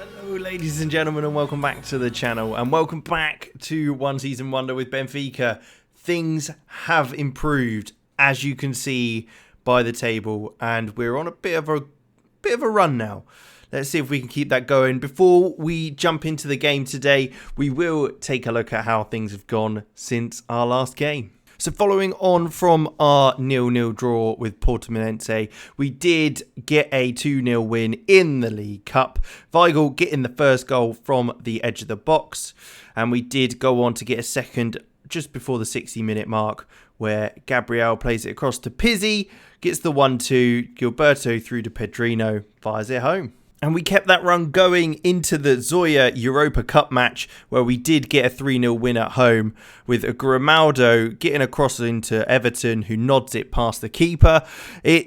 Hello ladies and gentlemen, and welcome back to the channel, and welcome back to One Season Wonder with Benfica. Things have improved, as you can see by the table, and we're on a bit of a run now. Let's see if we can keep that going. Before we jump into the game today, we will take a look at how things have gone since our last game. So following on from our 0-0 draw with Portimonense, we did get a 2-0 win in the League Cup. Weigl getting the first goal from the edge of the box, and we did go on to get a second just before the 60-minute mark, where Gabriel plays it across to Pizzi, gets the 1-2, Gilberto through to Pedrino, fires it home. And we kept that run going into the Zoya Europa Cup match, where we did get a 3-0 win at home, with a Grimaldo getting across into Everton, who nods it past the keeper.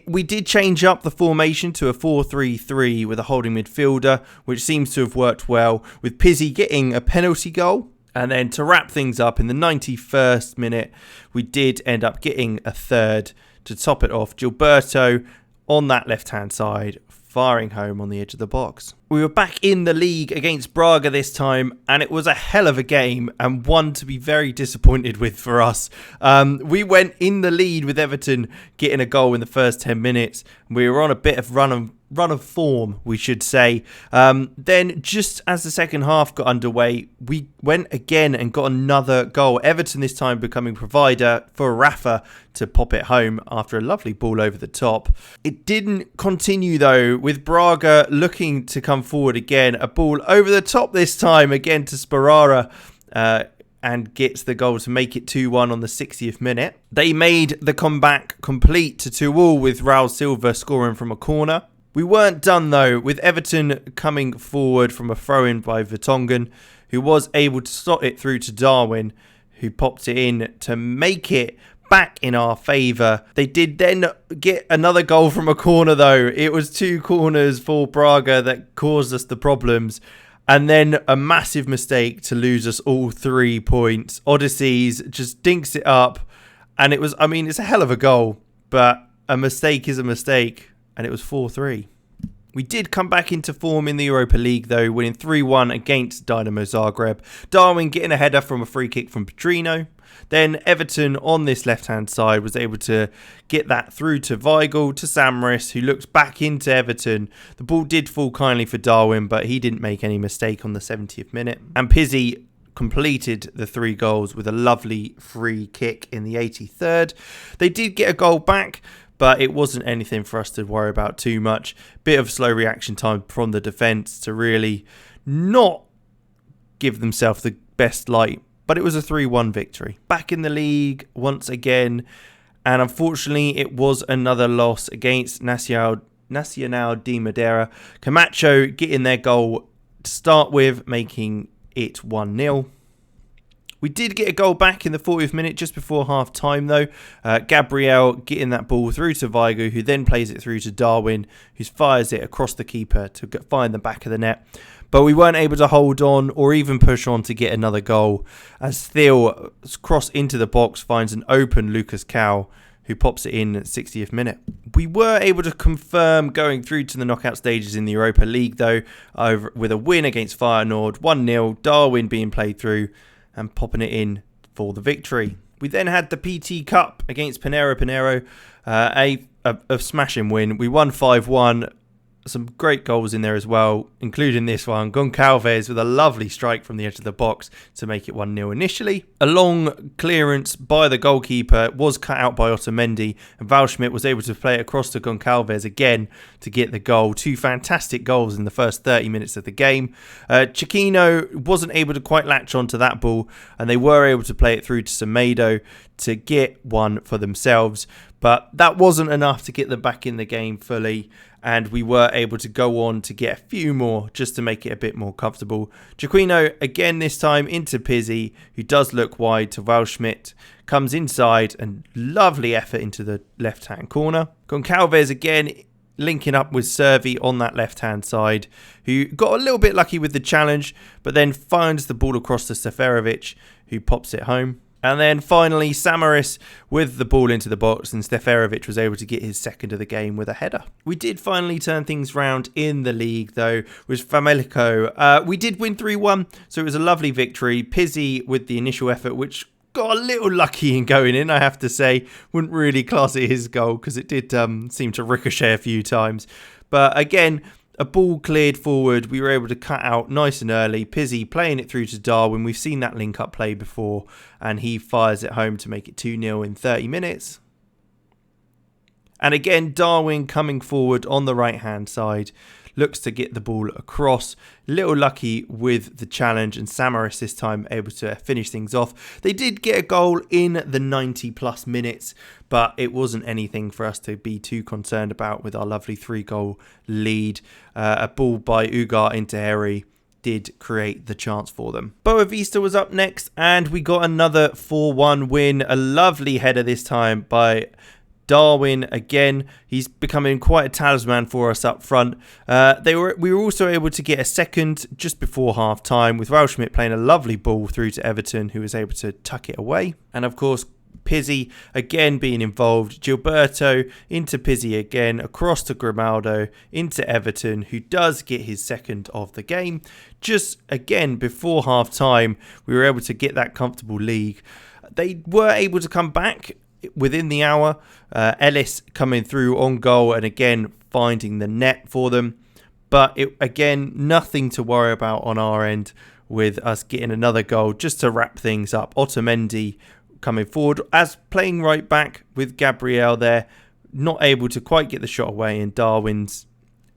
We did change up the formation to a 4-3-3 with a holding midfielder, which seems to have worked well, with Pizzi getting a penalty goal. And then to wrap things up, in the 91st minute, we did end up getting a third to top it off. Gilberto on that left-hand side, firing home on the edge of the box. We were back in the league against Braga this time, and it was a hell of a game, and one to be very disappointed with for us. We went in the lead with Everton getting a goal in the first 10 minutes. We were on a bit of run of form, we should say. Then just as the second half got underway, we went again and got another goal. Everton this time becoming provider for Rafa to pop it home after a lovely ball over the top. It didn't continue though, with Braga looking to come forward again. A ball over the top this time again to Sparara, and gets the goal to make it 2-1 on the 60th minute. They made the comeback complete to 2-2 with Raul Silva scoring from a corner. We weren't done though, with Everton coming forward from a throw-in by Vertonghen, who was able to slot it through to Darwin, who popped it in to make it back in our favour. They did then get another goal from a corner though. It was two corners for Braga that caused us the problems. And then a massive mistake to lose us all 3 points. Odysseys just dinks it up. And it was, it's a hell of a goal, but a mistake is a mistake. And it was 4-3. We did come back into form in the Europa League though, winning 3-1 against Dynamo Zagreb. Darwin getting a header from a free kick from Pedrino. Then Everton on this left-hand side was able to get that through to Weigl, to Samaris, who looked back into Everton. The ball did fall kindly for Darwin, but he didn't make any mistake on the 70th minute. And Pizzi completed the 3 goals with a lovely free kick in the 83rd. They did get a goal back, but it wasn't anything for us to worry about too much. Bit of slow reaction time from the defence to really not give themselves the best light. But it was a 3-1 victory. Back in the league once again. And unfortunately, it was another loss against Nacional de Madeira. Camacho getting their goal to start with, making it 1-0. We did get a goal back in the 40th minute just before half time though. Gabriel getting that ball through to Weigl, who then plays it through to Darwin, who fires it across the keeper to find the back of the net. But we weren't able to hold on or even push on to get another goal, as Theo cross into the box finds an open Lucas Cow, who pops it in at 60th minute. We were able to confirm going through to the knockout stages in the Europa League though, with a win against Feyenoord, 1-0, Darwin being played through and popping it in for the victory. We then had the PT Cup against Pinheiro, a smashing win. We won 5-1. Some great goals in there as well, including this one. Goncalves with a lovely strike from the edge of the box to make it 1-0 initially. A long clearance by the goalkeeper was cut out by Otamendi, and Waldschmidt was able to play it across to Goncalves again to get the goal. 2 fantastic goals in the first 30 minutes of the game. Chiquinho wasn't able to quite latch onto that ball, and they were able to play it through to Semedo to get one for themselves. But that wasn't enough to get them back in the game fully, and we were able to go on to get a few more just to make it a bit more comfortable. Chiquinho again this time into Pizzi, who does look wide to Waldschmidt, comes inside and lovely effort into the left-hand corner. Goncalves again linking up with Servi on that left-hand side, who got a little bit lucky with the challenge, but then finds the ball across to Seferovic, who pops it home. And then finally, Samaris with the ball into the box, and Steferovic was able to get his second of the game with a header. We did finally turn things round in the league, though, with Famelico. We did win 3-1, so it was a lovely victory. Pizzi with the initial effort, which got a little lucky in going in, I have to say. Wouldn't really class it his goal, because it did seem to ricochet a few times. But again, a ball cleared forward, we were able to cut out nice and early. Pizzi playing it through to Darwin. We've seen that link-up play before, and he fires it home to make it 2-0 in 30 minutes. And again, Darwin coming forward on the right-hand side, looks to get the ball across. Little lucky with the challenge, and Samaris this time able to finish things off. They did get a goal in the 90-plus minutes, but it wasn't anything for us to be too concerned about with our lovely 3-goal lead. A ball by Ugar into Harry did create the chance for them. Boavista was up next, and we got another 4-1 win. A lovely header this time by Darwin again. He's becoming quite a talisman for us up front. We were also able to get a second just before half time, with Raul playing a lovely ball through to Everton, who was able to tuck it away. And of course, Pizzi again being involved. Gilberto into Pizzi again, across to Grimaldo, into Everton, who does get his second of the game. Just again before half time, we were able to get that comfortable lead. They were able to come back within the hour. Ellis coming through on goal and again finding the net for them. But again, nothing to worry about on our end with us getting another goal just to wrap things up. Otamendi coming forward as playing right back with Gabriel there, not able to quite get the shot away, and Darwin's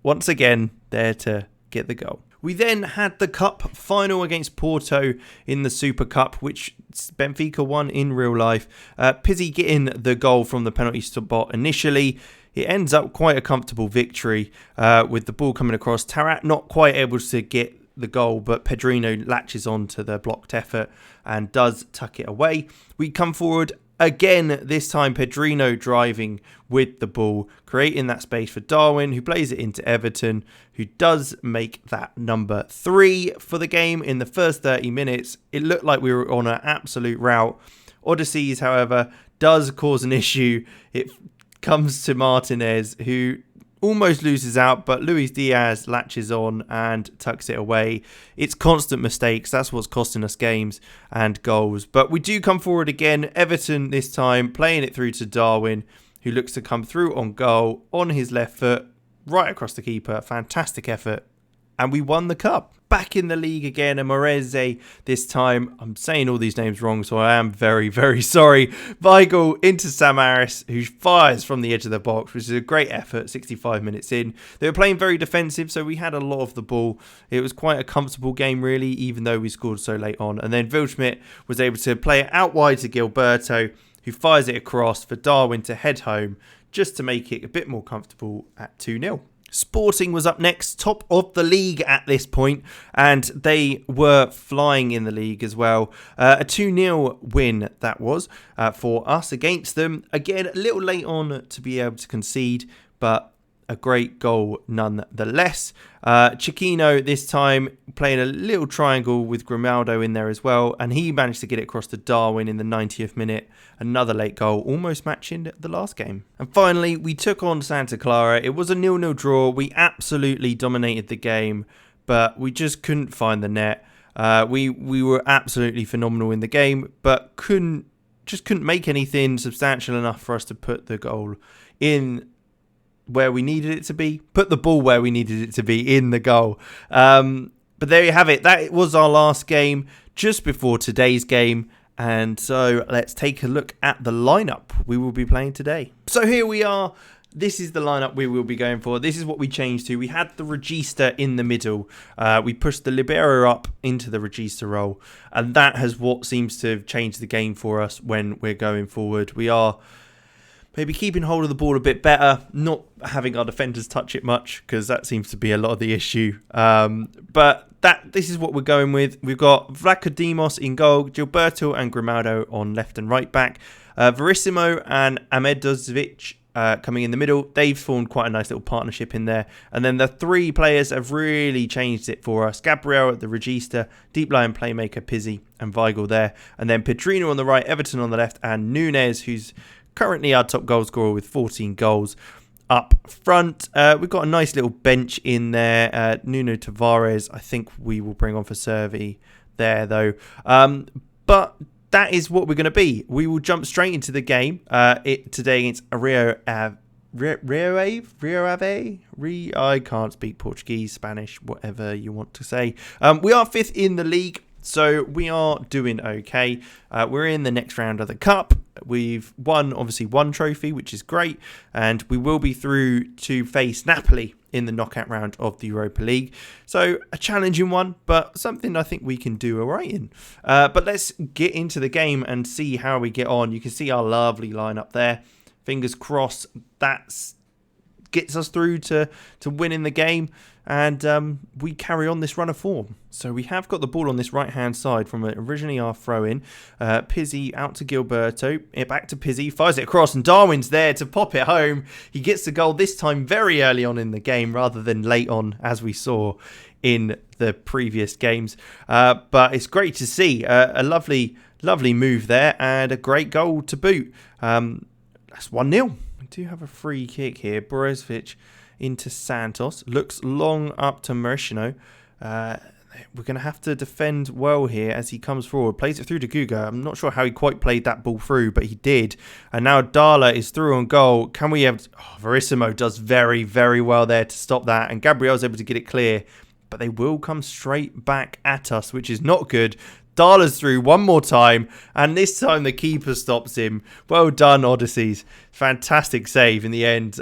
once again there to get the goal. We then had the cup final against Porto in the Super Cup, which Benfica won in real life. Pizzi getting the goal from the penalty spot initially. It ends up quite a comfortable victory with the ball coming across. Tarat not quite able to get the goal, but Pedrino latches on to the blocked effort and does tuck it away. We come forward again, this time Pedrino driving with the ball, creating that space for Darwin, who plays it into Everton, who does make that number 3 for the game in the first 30 minutes. It looked like we were on an absolute rout. Odysseys, however, does cause an issue. It comes to Martinez, who almost loses out, but Luis Diaz latches on and tucks it away. It's constant mistakes. That's what's costing us games and goals. But we do come forward again. Everton this time playing it through to Darwin, who looks to come through on goal on his left foot, right across the keeper. Fantastic effort. And we won the cup. Back in the league again, and Moreze this time. I'm saying all these names wrong, so I am very, very sorry. Weigl into Samaris, who fires from the edge of the box, which is a great effort, 65 minutes in. They were playing very defensive, so we had a lot of the ball. It was quite a comfortable game, really, even though we scored so late on. And then Wildschmidt was able to play it out wide to Gilberto, who fires it across for Darwin to head home, just to make it a bit more comfortable at 2-0. Sporting was up next, top of the league at this point, and they were flying in the league as well. A 2-0 win that was for us against them. Again, a little late on to be able to concede, but a great goal nonetheless. Chiquino this time playing a little triangle with Grimaldo in there as well, and he managed to get it across to Darwin in the 90th minute. Another late goal, almost matching the last game. And finally, we took on Santa Clara. It was a 0-0 draw. We absolutely dominated the game, but we just couldn't find the net. We were absolutely phenomenal in the game, but couldn't make anything substantial enough for us to put the goal in where we needed it to be, put the ball where we needed it to be in the goal. But there you have it. That was our last game just before today's game. And so let's take a look at the lineup we will be playing today. So here we are. This is the lineup we will be going for. This is what we changed to. We had the Regista in the middle. We pushed the Libero up into the Regista role. And that has what seems to have changed the game for us when we're going forward. We are maybe keeping hold of the ball a bit better, not having our defenders touch it much, because that seems to be a lot of the issue. But this is what we're going with. We've got Vlachodimos in goal, Gilberto and Grimaldo on left and right back, Verissimo and Amedovic coming in the middle. They've formed quite a nice little partnership in there. And then the 3 players have really changed it for us. Gabriel at the regista, deep line playmaker Pizzi and Weigl there. And then Pedrino on the right, Everton on the left, and Nunes, who's currently our top goal scorer with 14 goals. Up front, we've got a nice little bench in there. Nuno Tavares, I think we will bring on for Servi there, though. But that is what we're going to be. We will jump straight into the game today against Rio Ave. I can't speak Portuguese, Spanish, whatever you want to say. We are 5th in the league, so we are doing okay. We're in the next round of the Cup. We've won, obviously, 1 trophy, which is great. And we will be through to face Napoli in the knockout round of the Europa League. So a challenging one, but something I think we can do all right in. But let's get into the game and see how we get on. You can see our lovely lineup there. Fingers crossed that gets us through to winning the game. And we carry on this run of form. So we have got the ball on this right-hand side from originally our throw-in. Pizzi out to Gilberto. Back to Pizzi. Fires it across. And Darwin's there to pop it home. He gets the goal this time very early on in the game rather than late on, as we saw in the previous games. But it's great to see. A lovely, lovely move there. And a great goal to boot. That's 1-0. We do have a free kick here. Brozovic into Santos. Looks long up to Marishino. We're going to have to defend well here as he comes forward. Plays it through to Guga. I'm not sure how he quite played that ball through, but he did. And now Dala is through on goal. Can we have... Verissimo does very, very well there to stop that. And Gabriel's able to get it clear. But they will come straight back at us, which is not good. Dala's through one more time, and this time the keeper stops him. Well done, Odysseys. Fantastic save in the end.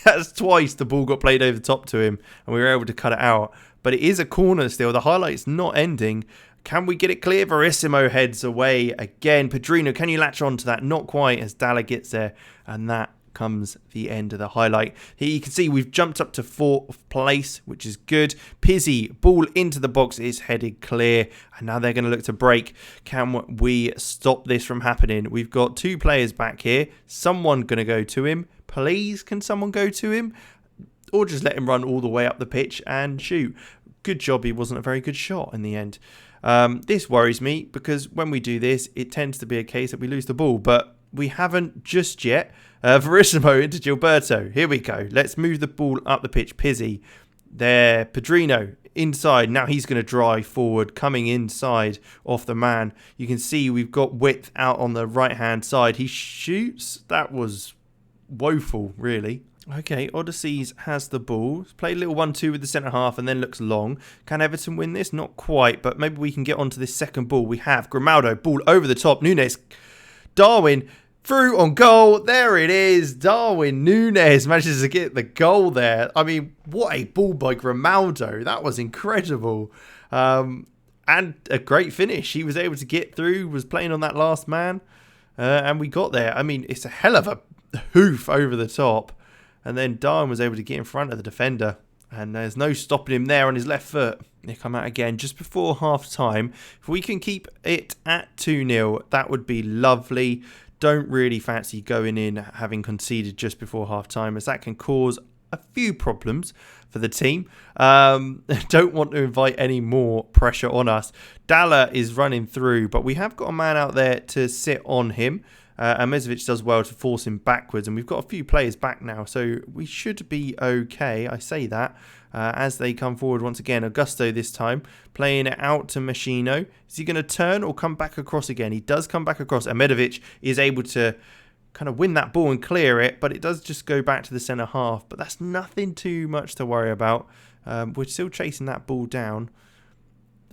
That's twice the ball got played over the top to him, and we were able to cut it out. But it is a corner still. The highlight's not ending. Can we get it clear? Verissimo heads away again. Pedrino, can you latch on to that? Not quite as Dala gets there, and that comes the end of the highlight. Here you can see we've jumped up to 4th place, which is good. Pizzi, ball into the box, is headed clear, and now they're going to look to break. Can we stop this from happening? We've got 2 players back here. Someone going to go to him. Please, can someone go to him? Or just let him run all the way up the pitch and shoot. Good job, he wasn't a very good shot in the end. This worries me because when we do this, it tends to be a case that we lose the ball, but we haven't just yet. Verissimo into Gilberto. Here we go. Let's move the ball up the pitch. Pizzi. There. Pedrino inside. Now he's going to drive forward, coming inside off the man. You can see we've got width out on the right-hand side. He shoots. That was woeful, really. Okay, Odysseys has the ball. Played a little 1-2 with the centre-half and then looks long. Can Everton win this? Not quite, but maybe we can get onto this second ball. We have Grimaldo. Ball over the top. Nunes. Darwin. Through on goal. There it is. Darwin Nunes manages to get the goal there. I mean, what a ball by Grimaldo. That was incredible. And a great finish. He was able to get through, was playing on that last man. And we got there. I mean, it's a hell of a hoof over the top. And then Darwin was able to get in front of the defender. And there's no stopping him there on his left foot. They come out again just before half time. If we can keep it at 2-0, that would be lovely. Don't really fancy going in having conceded just before half time, as that can cause a few problems for the team. Don't want to invite any more pressure on us. Dala is running through, but we have got a man out there to sit on him. And Mezovic does well to force him backwards, and we've got a few players back now, so we should be okay. I say that as they come forward once again. Augusto this time playing it out to Machino. Is he going to turn or come back across again? He does come back across. Mezovic is able to kind of win that ball and clear it, but it does just go back to the centre half. But that's nothing too much to worry about. We're still chasing that ball down,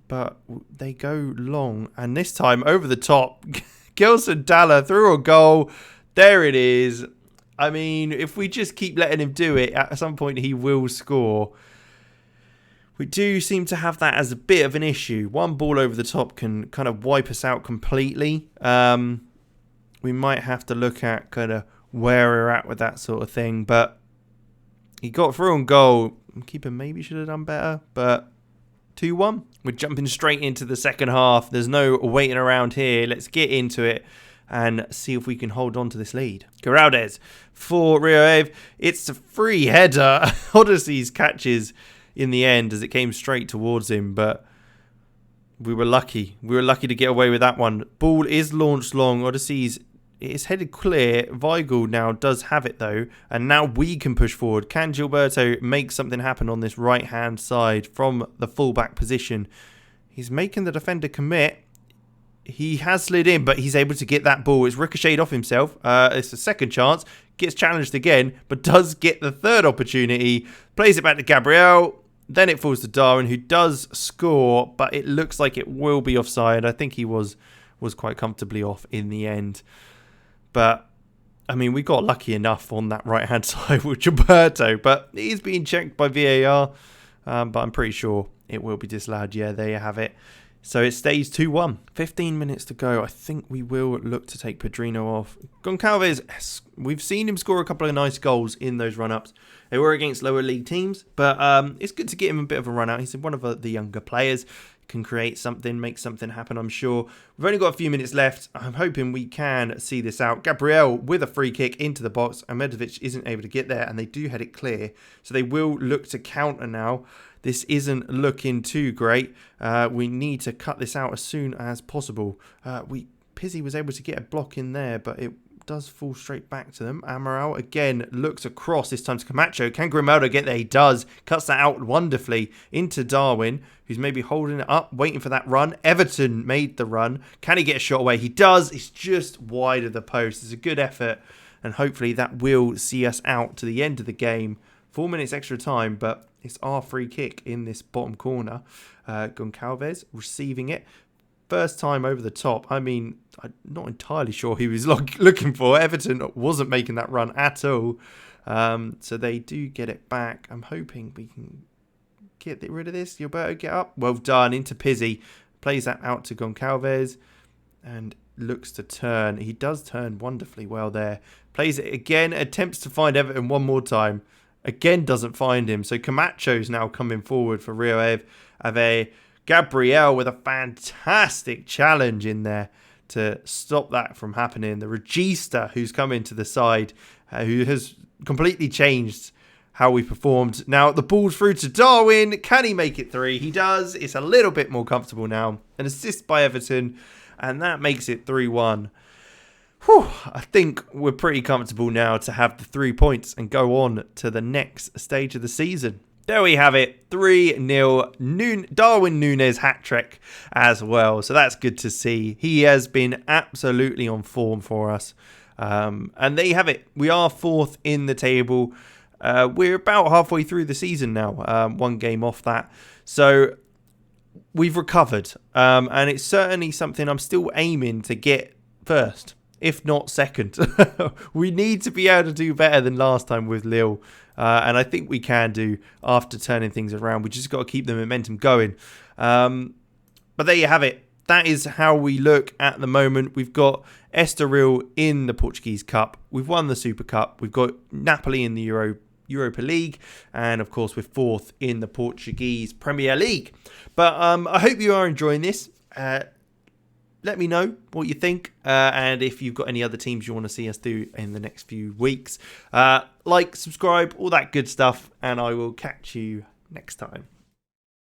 but they go long, and this time over the top. Gelson Dala through a goal. There it is. I mean, if we just keep letting him do it, at some point he will score. We do seem to have that as a bit of an issue. One ball over the top can kind of wipe us out completely. We might have to look at kind of where we're at with that sort of thing. But he got through on goal. Keeper maybe should have done better, but 2-1. We're jumping straight into the second half. There's no waiting around here. Let's get into it. and see if we can hold on to this lead. Geraldes for Rio Ave. It's a free header. Odyssey's catches in the end as it came straight towards him, but we were lucky. We were lucky to get away with that one. Ball is launched long. Odyssey's it's headed clear. Weigl now does have it though, and now we can push forward. Can Gilberto make something happen on this right-hand side from the fullback position? He's making the defender commit. He has slid in, but he's able to get that ball. It's ricocheted off himself. It's a second chance. Gets challenged again, but does get the third opportunity. Plays it back to Gabriel. Then it falls to Darwin, who does score, but it looks like it will be offside. I think he was quite comfortably off in the end. But, I mean, we got lucky enough on that right-hand side with Gilberto, but he's being checked by VAR, but I'm pretty sure it will be disallowed. Yeah, there you have it. So it stays 2-1. 15 minutes to go. I think we will look to take Pedrino off. Goncalves, we've seen him score a couple of nice goals in those run-ups. They were against lower league teams, but it's good to get him a bit of a run-out. He's one of the younger players. Can create something, make something happen, I'm sure. We've only got a few minutes left. I'm hoping we can see this out. Gabriel with a free kick into the box. Ahmedovic isn't able to get there, and they do head it clear. So they will look to counter now. This isn't looking too great. We need to cut this out as soon as possible. Pizzi was able to get a block in there, but it does fall straight back to them. Amaral again looks across, this time to Camacho. Can Grimaldo get there? He does. Cuts that out wonderfully into Darwin, who's maybe holding it up, waiting for that run. Everton made the run. Can he get a shot away? He does. It's just wide of the post. It's a good effort, and hopefully that will see us out to the end of the game. 4 minutes extra time, but it's our free kick in this bottom corner. Goncalves receiving it. First time over the top. I mean, I'm not entirely sure he was looking for. Everton wasn't making that run at all. So they do get it back. I'm hoping we can get rid of this. Gilberto, get up. Well done. Into Pizzi. Plays that out to Goncalves and looks to turn. He does turn wonderfully well there. Plays it again. Attempts to find Everton one more time. Again, doesn't find him. So Camacho's now coming forward for Rio Ave. Gabriel with a fantastic challenge in there to stop that from happening. The Regista, who's come into the side, who has completely changed how we performed. Now, the ball's through to Darwin. Can he make it 3? He does. It's a little bit more comfortable now. An assist by Everton, and that makes it 3-1. Whew, I think we're pretty comfortable now to have the 3 points and go on to the next stage of the season. There we have it, 3-0, Darwin Núñez hat-trick as well. So that's good to see. He has been absolutely on form for us. And there you have it. We are 4th in the table. We're about halfway through the season now, 1 game off that. So we've recovered. And it's certainly something I'm still aiming to get first, if not second. We need to be able to do better than last time with Lille. And I think we can do after turning things around. We just got to keep the momentum going. But there you have it. That is how we look at the moment. We've got Estoril in the Portuguese Cup. We've won the Super Cup. We've got Napoli in the Europa League. And, of course, we're 4th in the Portuguese Premier League. But I hope you are enjoying this. Let me know what you think, and if you've got any other teams you want to see us do in the next few weeks. Like, subscribe, all that good stuff, and I will catch you next time.